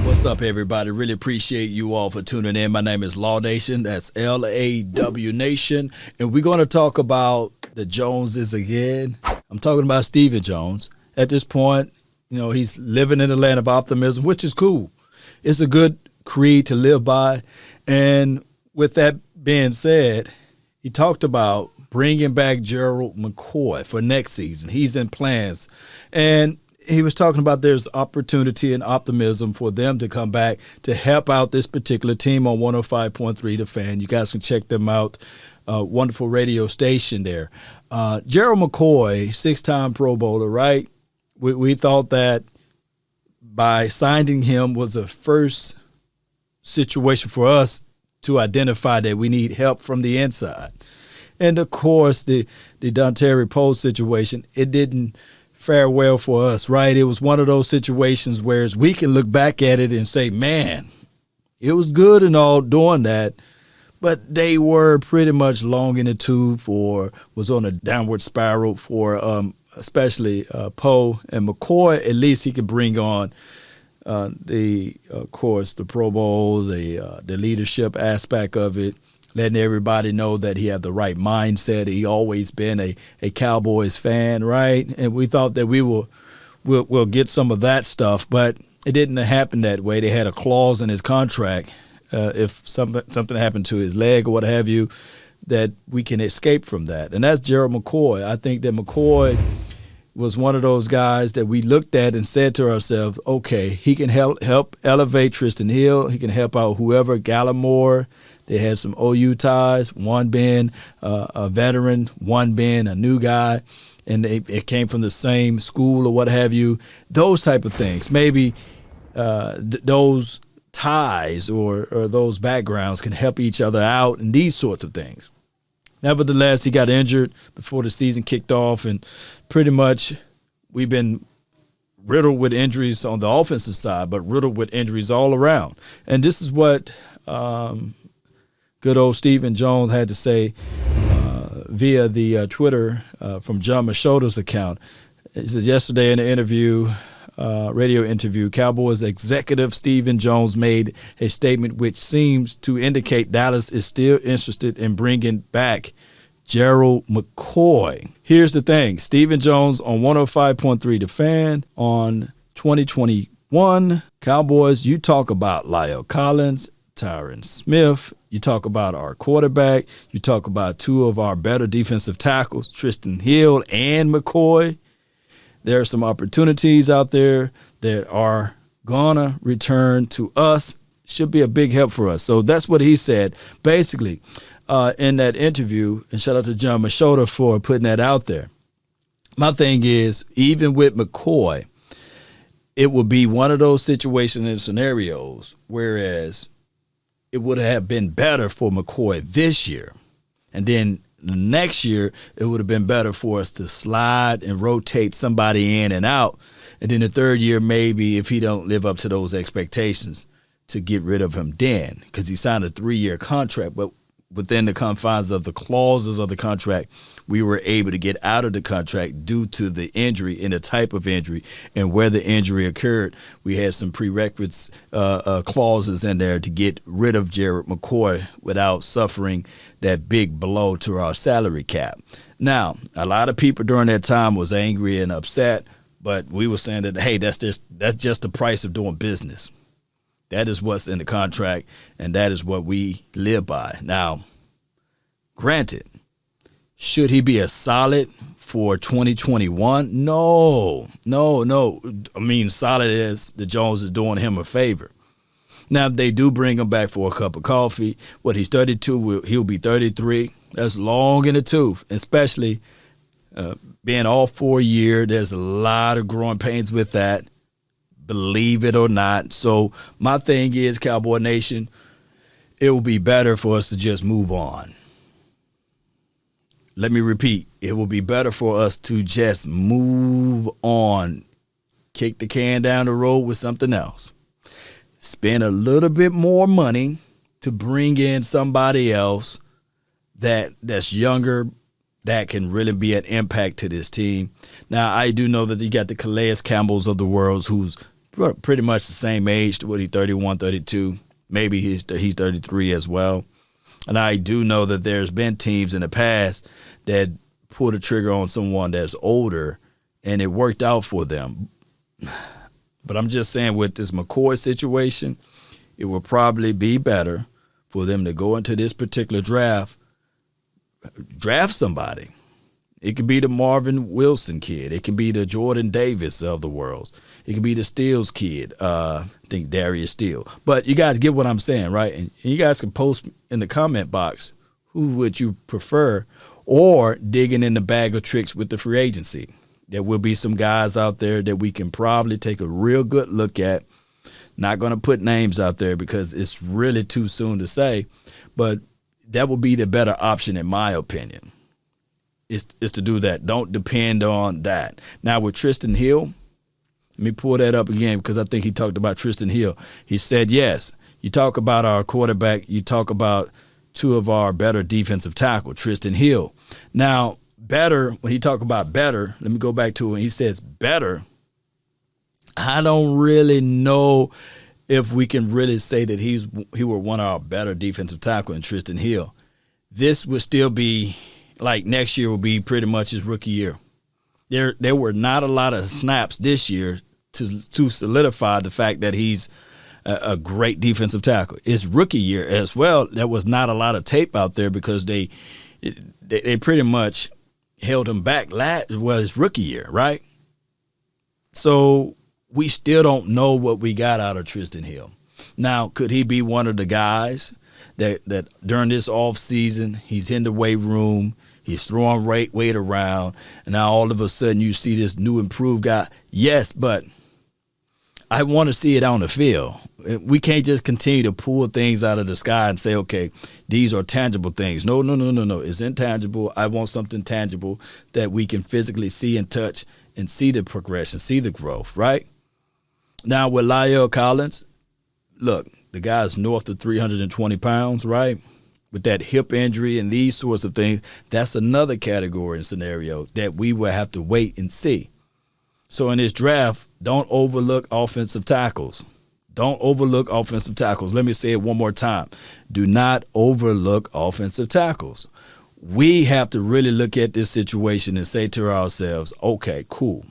What's up, everybody? Really appreciate you all for tuning in. My name is Law Nation. That's LAW Nation. And we're going to talk about the Joneses again. I'm talking about Stephen Jones. At this point, he's living in the land of optimism, which is cool. It's a good creed to live by. And with that being said, he talked about bringing back Gerald McCoy for next season. He's in plans. And he was talking about there's opportunity and optimism for them to come back to help out this particular team on 105.3 The Fan. You guys can check them out. Wonderful radio station there. Gerald McCoy, 6-time Pro Bowler, right? We thought that by signing him was a first situation for us to identify that we need help from the inside. And, of course, the Dontari Poe situation, it didn't fare well for us, right? It was one of those situations where we can look back at it and say, man, it was good and all doing that, but they were pretty much long in the tooth or was on a downward spiral for especially Poe and McCoy. At least he could bring on of course, the Pro Bowl, the leadership aspect of it, letting everybody know that he had the right mindset. He always been a Cowboys fan, right? And we thought that we'll get some of that stuff, but it didn't happen that way. They had a clause in his contract, if something happened to his leg or what have you, that we can escape from that. And that's Gerald McCoy. I think that McCoy was one of those guys that we looked at and said to ourselves, okay, he can help elevate Trysten Hill. He can help out whoever, Gallimore. They had some OU ties, one being a veteran, one being a new guy, and it came from the same school or what have you. Those type of things. Maybe those ties or those backgrounds can help each other out and these sorts of things. Nevertheless, he got injured before the season kicked off, and pretty much we've been riddled with injuries on the offensive side, but riddled with injuries all around. And this is what good old Stephen Jones had to say via the Twitter from John Machota's account. He says, yesterday in an interview, radio interview, Cowboys executive Stephen Jones made a statement which seems to indicate Dallas is still interested in bringing back Gerald McCoy. Here's the thing. Stephen Jones on 105.3 The Fan on 2021. Cowboys, you talk about Lyle Collins, Tyron Smith. You talk about our quarterback. You talk about two of our better defensive tackles, Trysten Hill and McCoy. There are some opportunities out there that are going to return to us. Should be a big help for us. So that's what he said. Basically, in that interview, and shout out to John Machota for putting that out there. My thing is, even with McCoy, it would be one of those situations and scenarios, whereas it would have been better for McCoy this year. And then the next year, it would have been better for us to slide and rotate somebody in and out. And then the third year, maybe if he don't live up to those expectations, to get rid of him then, because he signed a 3-year contract. But within the confines of the clauses of the contract, we were able to get out of the contract due to the injury and the type of injury and where the injury occurred. We had some prerequisites clauses in there to get rid of Gerald McCoy without suffering that big blow to our salary cap. Now, a lot of people during that time was angry and upset, but we were saying that, hey, that's just the price of doing business. That is what's in the contract, and that is what we live by. Now, granted, should he be a solid for 2021? No. I mean, solid as the Jones is doing him a favor. Now, if they do bring him back for a cup of coffee, he's 32, he'll be 33. That's long in the tooth, especially being off for a year. There's a lot of growing pains with that, believe it or not. So my thing is, Cowboy Nation, it will be better for us to just move on. Let me repeat, it will be better for us to just move on, kick the can down the road with something else. Spend a little bit more money to bring in somebody else that's younger, that can really be an impact to this team. Now, I do know that you got the Calais Campbells of the world who's pretty much the same age. What, he's 31, 32. Maybe he's 33 as well. And I do know that there's been teams in the past that pulled the trigger on someone that's older, and it worked out for them. But I'm just saying, with this McCoy situation, it will probably be better for them to go into this particular draft somebody. It could be the Marvin Wilson kid. It could be the Jordan Davis of the world. It could be the Steele's kid. I think Darius Steele. But you guys get what I'm saying, right? And you guys can post in the comment box who would you prefer, or digging in the bag of tricks with the free agency. There will be some guys out there that we can probably take a real good look at. Not going to put names out there because it's really too soon to say, but that would be the better option in my opinion. Is to do that. Don't depend on that. Now with Trysten Hill, let me pull that up again because I think he talked about Trysten Hill. He said, yes, you talk about our quarterback, you talk about two of our better defensive tackle, Trysten Hill. Now, better, when he talk about better, let me go back to when he says better, I don't really know if we can really say that he were one of our better defensive tackle in Trysten Hill. This would still be, like next year will be pretty much his rookie year. There were not a lot of snaps this year to solidify the fact that he's a great defensive tackle. His rookie year as well, there was not a lot of tape out there because they pretty much held him back. Was his rookie year, right? So we still don't know what we got out of Trysten Hill. Now, could he be one of the guys that during this offseason, he's in the weight room, he's throwing weight around, and now all of a sudden you see this new improved guy? Yes, but I want to see it on the field. We can't just continue to pull things out of the sky and say, okay, these are tangible things. No. It's intangible. I want something tangible that we can physically see and touch and see the progression, see the growth, right? Now with La'el Collins, look, the guy's north of 320 pounds, right? With that hip injury and these sorts of things, that's another category and scenario that we will have to wait and see. So in this draft, don't overlook offensive tackles. Don't overlook offensive tackles. Let me say it one more time. Do not overlook offensive tackles. We have to really look at this situation and say to ourselves, okay, cool.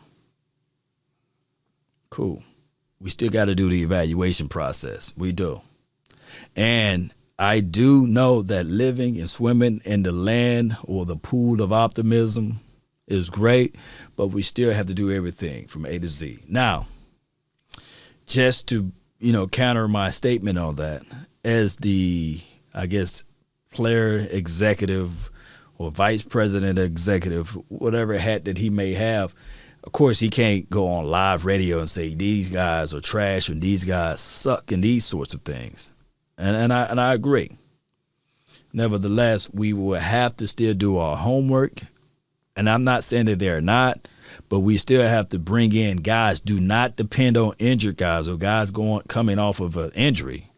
We still got to do the evaluation process. We do. And I do know that living and swimming in the land or the pool of optimism is great, but we still have to do everything from A to Z. Now, just to, counter my statement on that, as the, player executive or vice president executive, whatever hat that he may have, of course, he can't go on live radio and say these guys are trash and these guys suck and these sorts of things. And I agree. Nevertheless, we will have to still do our homework. And I'm not saying that they're not, but we still have to bring in guys. Do not depend on injured guys or guys coming off of an injury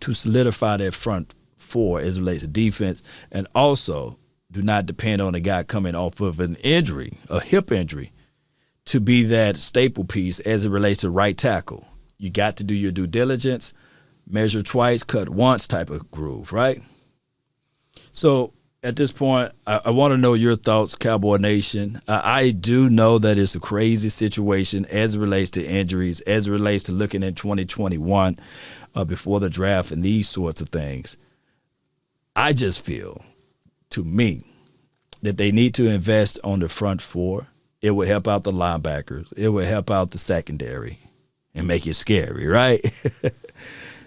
to solidify their front four as it relates to defense. And also, do not depend on a guy coming off of an injury, a hip injury, to be that staple piece as it relates to right tackle. You got to do your due diligence, measure twice, cut once type of groove, right? So at this point, I want to know your thoughts, Cowboy Nation. I do know that it's a crazy situation as it relates to injuries, as it relates to looking at 2021 before the draft and these sorts of things. I just feel, to me, that they need to invest on the front four. It would help out the linebackers. It would help out the secondary and make it scary, right?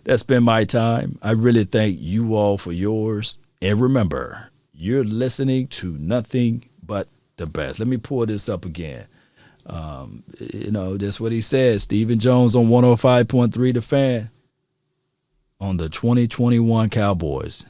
That's been my time. I really thank you all for yours. And remember, you're listening to nothing but the best. Let me pull this up again. That's what he said. Stephen Jones on 105.3 The Fan on the 2021 Cowboys.